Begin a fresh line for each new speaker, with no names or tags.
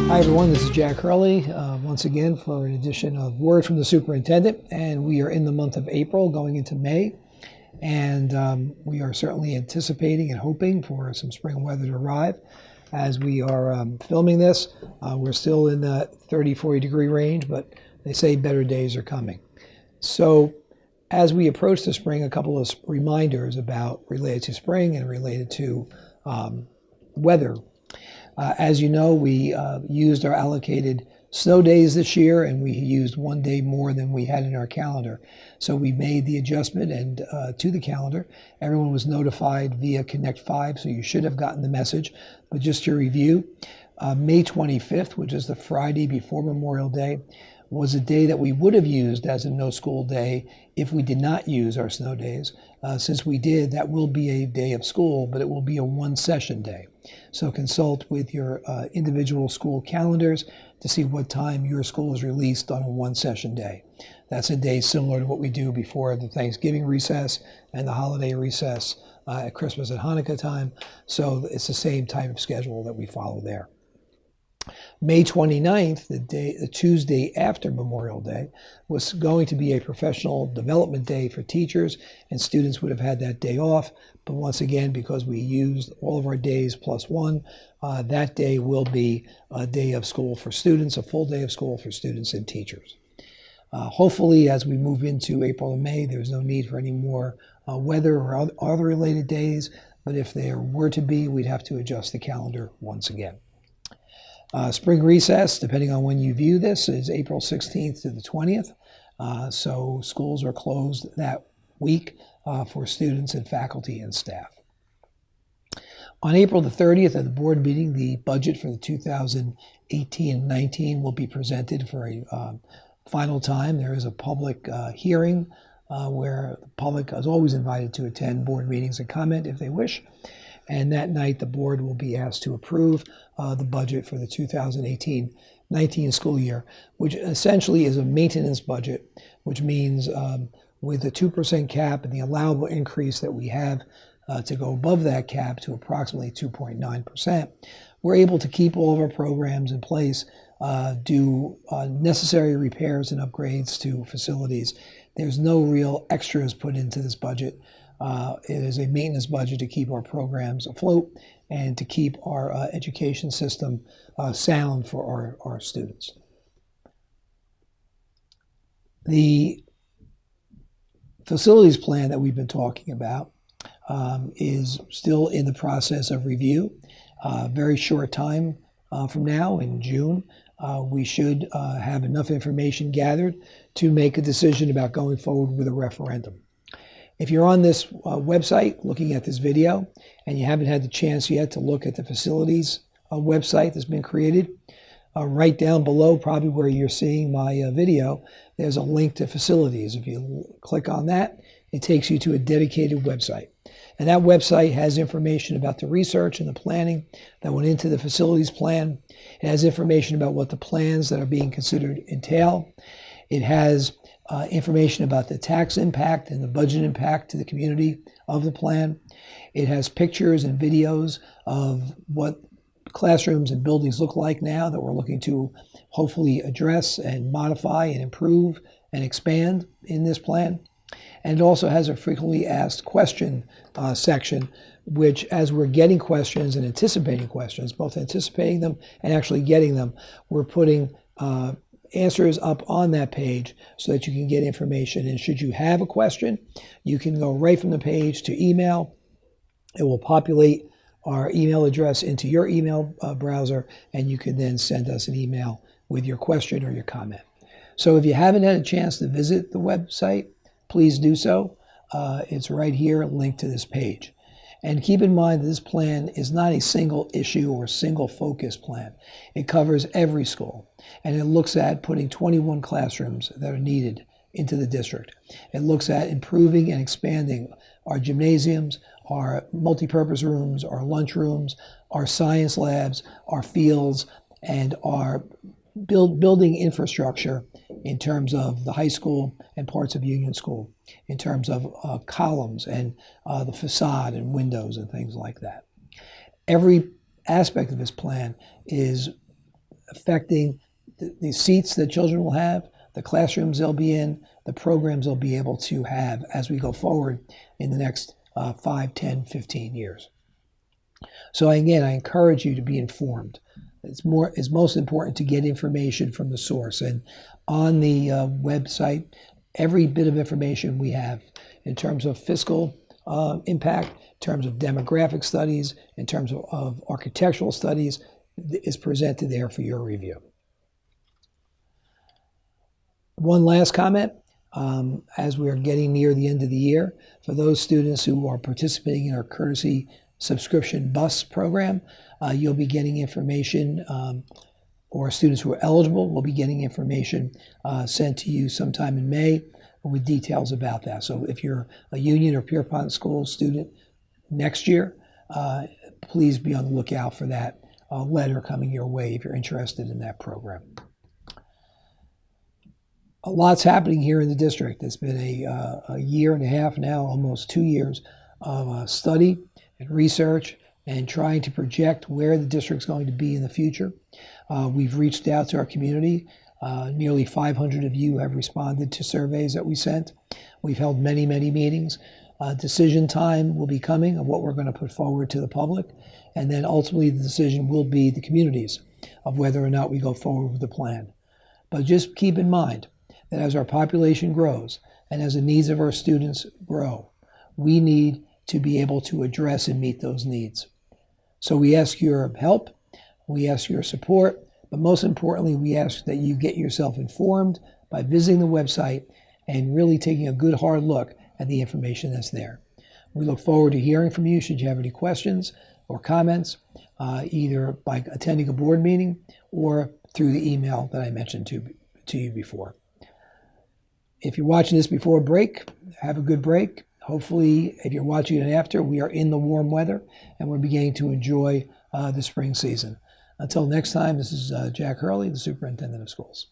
Hi everyone, this is Jack Hurley once again for an edition of Word from the Superintendent, and we are in the month of April going into May, and we are certainly anticipating and hoping for some spring weather to arrive. As we are filming this, we're still in the 30-40 degree range, but they say better days are coming. So as we approach the spring, a couple of reminders related to spring and related to weather. As you know, we used our allocated snow days this year, and we used one day more than we had in our calendar. So we made the adjustment and to the calendar. Everyone was notified via Connect 5, so you should have gotten the message. But just to review, May 25th, which is the Friday before Memorial Day, was a day that we would have used as a no-school day if we did not use our snow days. Since we did, that will be a day of school, but it will be a one-session day. So consult with your individual school calendars to see what time your school is released on a one-session day. That's a day similar to what we do before the Thanksgiving recess and the holiday recess at Christmas and Hanukkah time. So it's the same type of schedule that we follow there. May 29th, the Tuesday after Memorial Day, was going to be a professional development day for teachers, and students would have had that day off. But once again, because we used all of our days plus one, that day will be a day of school for students, a full day of school for students and teachers. Hopefully, as we move into April and May, there's no need for any more weather or other related days. But if there were to be, we'd have to adjust the calendar once again. Spring recess, depending on when you view this, is April 16th to the 20th. So schools are closed that week for students and faculty and staff. On April the 30th at the board meeting, the budget for the 2018-19 will be presented for a final time. There is a public hearing where the public is always invited to attend board meetings and comment if they wish. And that night, the board will be asked to approve the budget for the 2018-19 school year, which essentially is a maintenance budget, which means with the 2% cap and the allowable increase that we have to go above that cap to approximately 2.9%, we're able to keep all of our programs in place, do necessary repairs and upgrades to facilities. There's no real extras put into this budget. It is a maintenance budget to keep our programs afloat and to keep our education system sound for our students. The facilities plan that we've been talking about is still in the process of review. Very short time from now, in June, we should have enough information gathered to make a decision about going forward with a referendum. If you're on this website looking at this video and you haven't had the chance yet to look at the facilities website that's been created, right down below, probably where you're seeing my video, there's a link to facilities. If you click on that, it takes you to a dedicated website. And that website has information about the research and the planning that went into the facilities plan. It has information about what the plans that are being considered entail. It has information about the tax impact and the budget impact to the community of the plan. It has pictures and videos of what classrooms and buildings look like now that we're looking to hopefully address and modify and improve and expand in this plan. And it also has a frequently asked question section, which, as we're getting questions and anticipating questions, both anticipating them and actually getting them, we're putting answers up on that page so that you can get information. And should you have a question, you can go right from the page to email. It will populate our email address into your email browser, and you can then send us an email with your question or your comment. So if you haven't had a chance to visit the website, please do so. It's right here linked to this page. And keep in mind that this plan is not a single issue or single focus plan. It covers every school, and it looks at putting 21 classrooms that are needed into the district. It looks at improving and expanding our gymnasiums, our multipurpose rooms, our lunch rooms, our science labs, our fields, and our building infrastructure in terms of the high school and parts of Union School, in terms of columns and the facade and windows and things like that. Every aspect of this plan is affecting the seats that children will have, the classrooms they'll be in, the programs they'll be able to have as we go forward in the next 5, 10, 15 years. So again, I encourage you to be informed. It's most important to get information from the source. And on the website, every bit of information we have in terms of fiscal impact, in terms of demographic studies, in terms of architectural studies, is presented there for your review. One last comment, as we are getting near the end of the year, for those students who are participating in our courtesy subscription bus program, you'll be getting information, or students who are eligible will be getting information sent to you sometime in May with details about that. So if you're a Union or Pierpont School student next year, please be on the lookout for that letter coming your way if you're interested in that program. A lot's happening here in the district. It's been a year and a half now, almost 2 years of study and research and trying to project where the district's going to be in the future. We've reached out to our community. Nearly 500 of you have responded to surveys that we sent. We've held many, many meetings. Decision time will be coming of what we're going to put forward to the public. And then ultimately the decision will be the communities of whether or not we go forward with the plan. But just keep in mind that as our population grows and as the needs of our students grow, we need to be able to address and meet those needs. So we ask your help, we ask your support, but most importantly, we ask that you get yourself informed by visiting the website and really taking a good hard look at the information that's there. We look forward to hearing from you should you have any questions or comments, either by attending a board meeting or through the email that I mentioned to you before. If you're watching this before a break, have a good break. Hopefully, if you're watching it after, we are in the warm weather and we're beginning to enjoy the spring season. Until next time, this is Jack Hurley, the Superintendent of Schools.